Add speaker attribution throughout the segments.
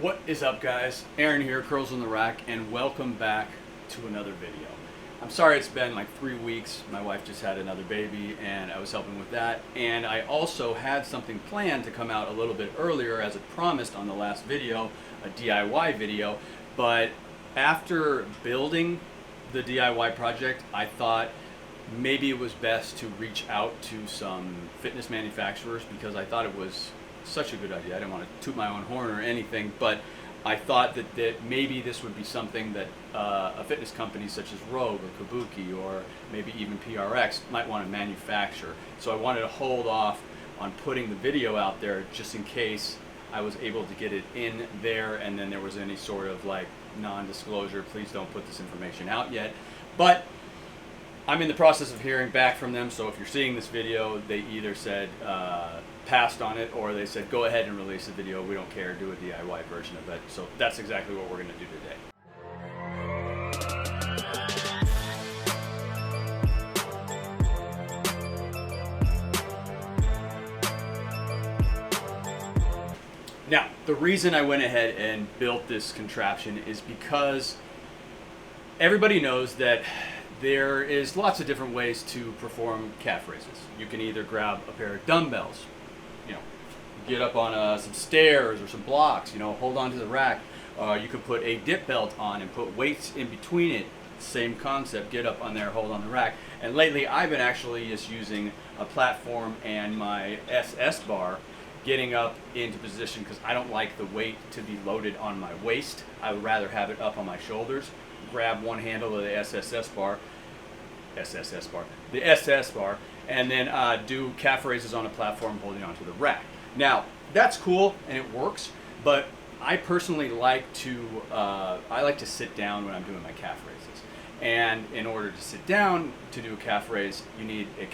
Speaker 1: What is up, guys? Aaron here, Curls on the Rack, and welcome back to another video. I'm sorry it's been like 3 weeks. My wife just had another baby and I was helping with that. And I also had something planned to come out a little bit earlier as it promised on the last video, a DIY video. But after building the DIY project, I thought maybe it was best to reach out to some fitness manufacturers because I thought it was such a good idea. I didn't want to toot my own horn or anything, but I thought that maybe this would be something that a fitness company such as Rogue or Kabuki or maybe even PRX might want to manufacture. So I wanted to hold off on putting the video out there just in case I was able to get it in there and then there was any sort of like non-disclosure, please don't put this information out yet. But I'm in the process of hearing back from them, so if you're seeing this video, they either said passed on it or they said go ahead and release the video, we don't care, do a DIY version of it. So that's exactly what we're going to do today. Now, the reason I went ahead and built this contraption is because everybody knows that there is lots of different ways to perform calf raises. You can either grab a pair of dumbbells, get up on some stairs or some blocks, hold on to the rack. You could put a dip belt on and put weights in between it. Same concept, get up on there, hold on the rack. And lately I've been actually just using a platform and my SS bar, getting up into position because I don't like the weight to be loaded on my waist. I would rather have it up on my shoulders. Grab one handle of the SS bar, and then do calf raises on a platform holding onto the rack. Now, that's cool and it works, but I personally like to sit down when I'm doing my calf raises. And in order to sit down to do a calf raise, you need a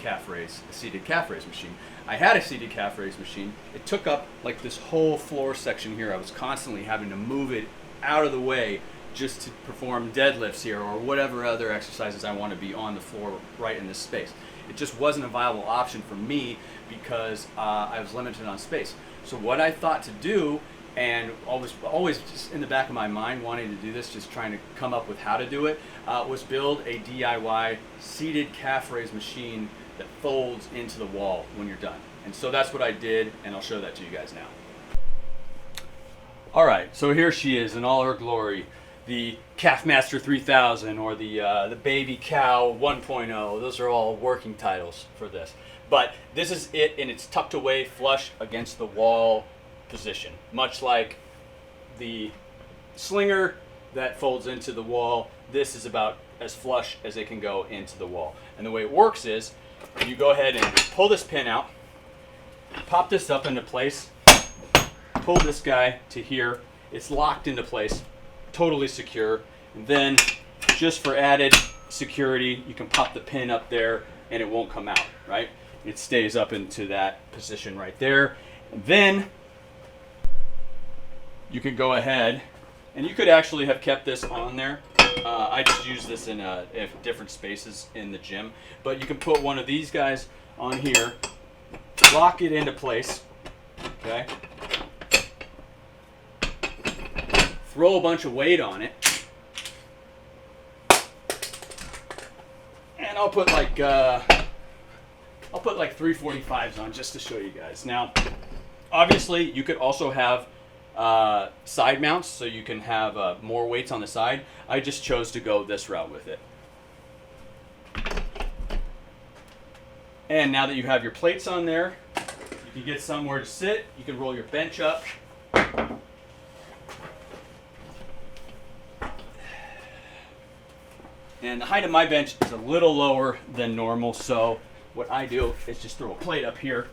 Speaker 1: seated calf raise machine. I had a seated calf raise machine. It took up like this whole floor section here. I was constantly having to move it out of the way just to perform deadlifts here or whatever other exercises I want to be on the floor right in this space. It just wasn't a viable option for me because I was limited on space. So what I thought to do, and always just in the back of my mind wanting to do this, just trying to come up with how to do it, was build a DIY seated calf raise machine that folds into the wall when you're done. And so that's what I did, and I'll show that to you guys now. All right, so here she is in all her glory. The Calfmaster 3000 or the Baby Cow 1.0. Those are all working titles for this. But this is it, and it's tucked away flush against the wall position, much like the slinger that folds into the wall. This is about as flush as it can go into the wall. And the way it works is you go ahead and pull this pin out, pop this up into place, pull this guy to here. It's locked into place, totally secure. And then just for added security, you can pop the pin up there and it won't come out, right? It stays up into that position right there. And then you could go ahead and you could actually have kept this on there. I just use this in different spaces in the gym, but you can put one of these guys on here, lock it into place, okay? Throw a bunch of weight on it, and I'll put like 345s on just to show you guys. Now, obviously, you could also have side mounts, so you can have more weights on the side. I just chose to go this route with it. And now that you have your plates on there, you can get somewhere to sit. You can roll your bench up. And the height of my bench is a little lower than normal, so what I do is just throw a plate up here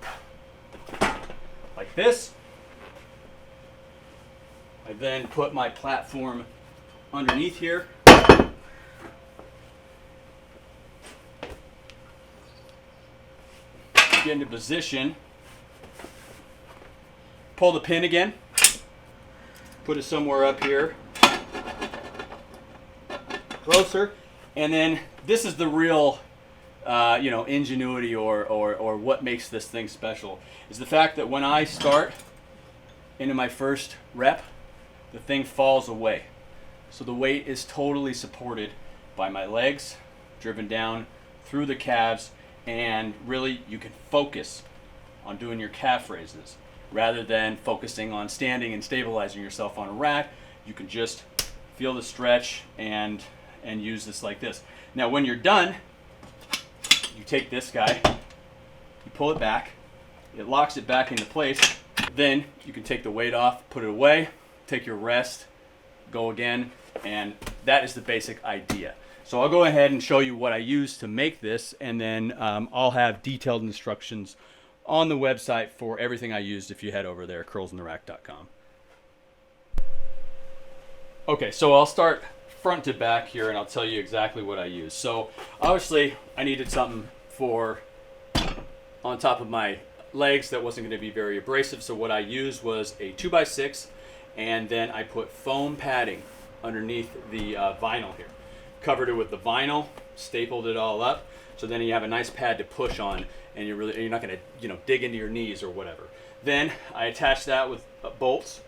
Speaker 1: like this. I then put my platform underneath here. Get into position. Pull the pin again. Put it somewhere up here. Closer. And then this is the real ingenuity or what makes this thing special, is the fact that when I start into my first rep, the thing falls away. So the weight is totally supported by my legs, driven down through the calves, and really you can focus on doing your calf raises rather than focusing on standing and stabilizing yourself on a rack. You can just feel the stretch and use this like this. Now when you're done, you take this guy, you pull it back, it locks it back into place. Then you can take the weight off, put it away, take your rest, go again, and that is the basic idea. So I'll go ahead and show you what I use to make this, and then I'll have detailed instructions on the website for everything I used if you head over there, curlsintherack.com. Okay, so I'll start front to back here and I'll tell you exactly what I use. So obviously I needed something for on top of my legs that wasn't going to be very abrasive, so what I used was a 2x6, and then I put foam padding underneath the vinyl here. Covered it with the vinyl, stapled it all up, so then you have a nice pad to push on, and you're not going to dig into your knees or whatever. Then I attached that with bolts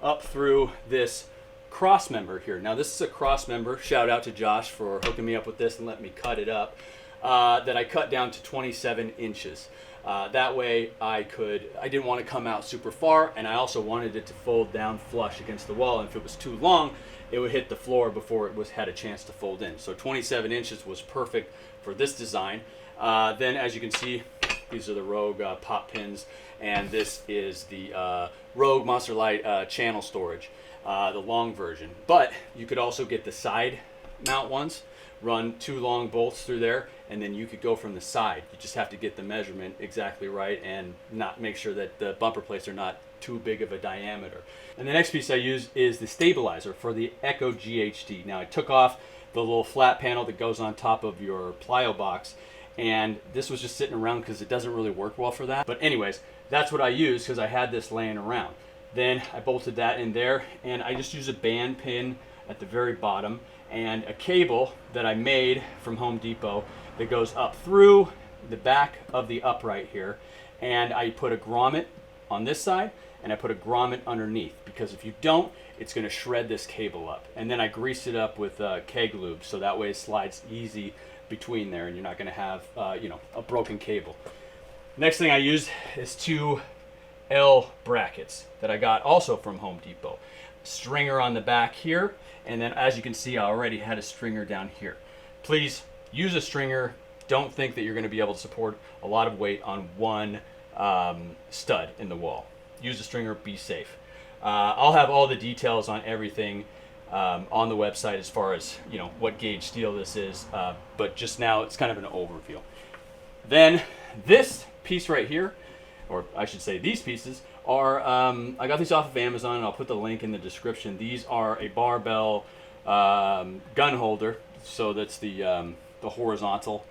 Speaker 1: up through this cross member here. Now this is a cross member. Shout out to Josh for hooking me up with this and letting me cut it up. That I cut down to 27 inches. That way I didn't want to come out super far, and I also wanted it to fold down flush against the wall, and if it was too long it would hit the floor before it had a chance to fold in. So 27 inches was perfect for this design. Then as you can see, these are the Rogue pop pins, and this is the Rogue Monster Light channel storage, the long version. But you could also get the side mount ones, run 2 long bolts through there, and then you could go from the side. You just have to get the measurement exactly right and not make sure that the bumper plates are not too big of a diameter. And the next piece I use is the stabilizer for the Echo GHD. Now I took off the little flat panel that goes on top of your plyo box, and this was just sitting around because it doesn't really work well for that. But anyways, that's what I used because I had this laying around. Then I bolted that in there, and I just use a band pin at the very bottom and a cable that I made from Home Depot that goes up through the back of the upright here, and I put a grommet on this side and I put a grommet underneath, because if you don't, it's going to shred this cable up. And then I greased it up with keg lube, so that way it slides easy between there and you're not going to have a broken cable. Next thing I used is 2 L brackets that I got also from Home Depot. Stringer on the back here, and then as you can see I already had a stringer down here. Please use a stringer. Don't think that you're going to be able to support a lot of weight on one stud in the wall. Use a stringer, be safe. I'll have all the details on everything on the website as far as what gauge steel this is, but just now it's kind of an overview. Then this piece right here, or I should say these pieces, are I got these off of Amazon, and I'll put the link in the description. These are a barbell gun holder, so that's the horizontal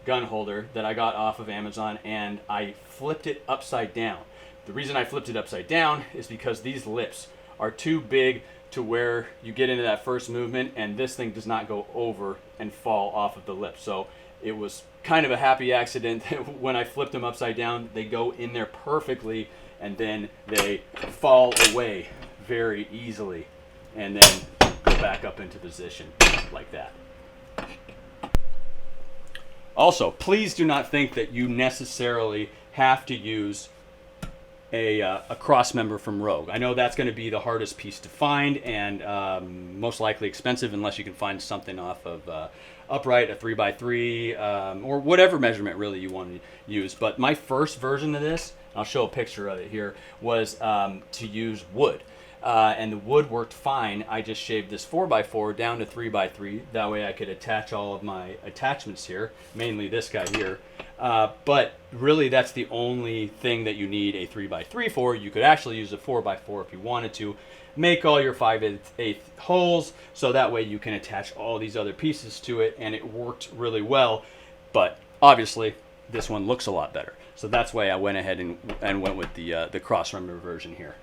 Speaker 1: gun holder that I got off of Amazon, and I flipped it upside down. The reason I flipped it upside down is because these lips are too big to where you get into that first movement, and this thing does not go over and fall off of the lip. So it was kind of a happy accident. When I flipped them upside down, they go in there perfectly, and then they fall away very easily, and then go back up into position like that. Also, please do not think that you necessarily have to use a cross member from Rogue. I know that's going to be the hardest piece to find, and most likely expensive unless you can find something off of Upright, a 3x3, or whatever measurement really you want to use. But my first version of this, I'll show a picture of it here, was to use wood. And the wood worked fine. I just shaved this 4x4 down to 3x3. That way I could attach all of my attachments here, mainly this guy here. But really that's the only thing that you need a 3x3 for. You could actually use a 4x4 if you wanted to. Make all your 5/8 holes, so that way you can attach all these other pieces to it, and it worked really well. But obviously this one looks a lot better. So that's why I went ahead and went with the cross member version here.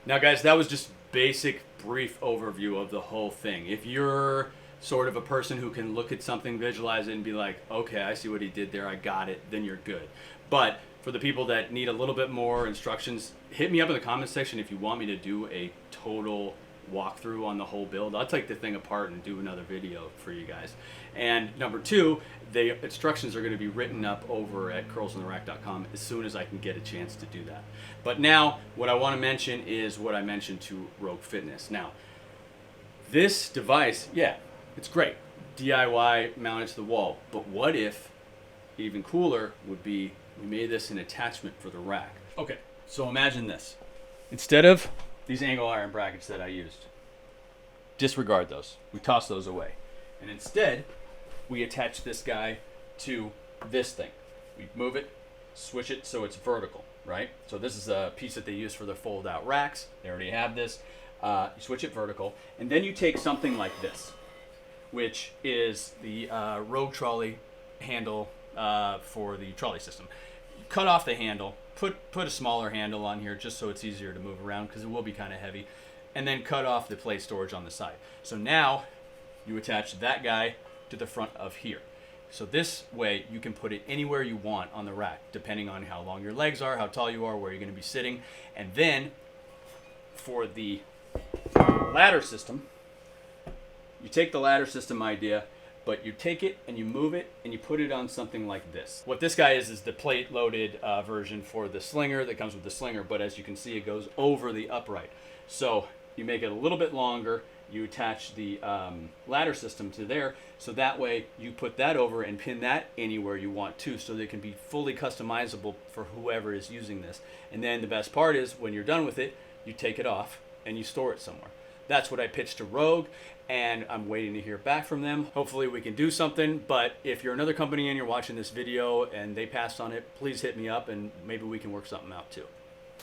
Speaker 1: Now guys, that was just basic brief overview of the whole thing. If you're sort of a person who can look at something, visualize it, and be like, okay, I see what he did there, I got it, then you're good. But for the people that need a little bit more instructions, hit me up in the comments section if you want me to do a total walkthrough on the whole build. I'll take the thing apart and do another video for you guys. And number two, the instructions are going to be written up over at curlsontherack.com as soon as I can get a chance to do that. But now, what I want to mention is what I mentioned to Rogue Fitness. Now, this device, yeah, it's great. DIY, mounted to the wall. But what if, even cooler, would be we made this an attachment for the rack. Okay, so imagine this. Instead of these angle iron brackets that I used, disregard those. We toss those away. And instead, we attach this guy to this thing. We move it, switch it so it's vertical, right? So this is a piece that they use for their fold-out racks. They already have this. You switch it vertical, and then you take something like this, which is the Rogue trolley handle for the trolley system. Cut off the handle, put a smaller handle on here just so it's easier to move around because it will be kind of heavy, and then cut off the plate storage on the side. So now you attach that guy to the front of here. So this way you can put it anywhere you want on the rack, depending on how long your legs are, how tall you are, where you're going to be sitting. And then for the ladder system, you take the ladder system idea, but you take it and you move it and you put it on something like this. What this guy is the plate loaded version for the slinger that comes with the slinger, but as you can see, it goes over the upright. So you make it a little bit longer, you attach the ladder system to there, so that way you put that over and pin that anywhere you want to, so they can be fully customizable for whoever is using this. And then the best part is when you're done with it, you take it off and you store it somewhere. That's what I pitched to Rogue, and I'm waiting to hear back from them. Hopefully we can do something, but if you're another company and you're watching this video and they passed on it, please hit me up and maybe we can work something out too.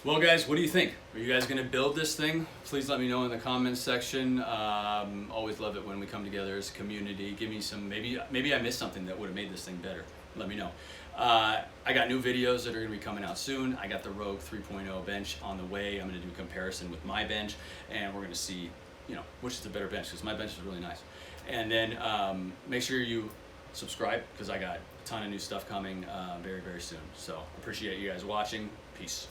Speaker 1: Well guys, what do you think? Are you guys gonna build this thing? Please let me know in the comments section. Always love it when we come together as a community. Give me some, maybe I missed something that would have made this thing better. Let me know. I got new videos that are going to be coming out soon. I got the Rogue 3.0 bench on the way. I'm going to do a comparison with my bench, and we're going to see, which is the better bench, because my bench is really nice. And then make sure you subscribe, because I got a ton of new stuff coming very, very soon. So appreciate you guys watching. Peace.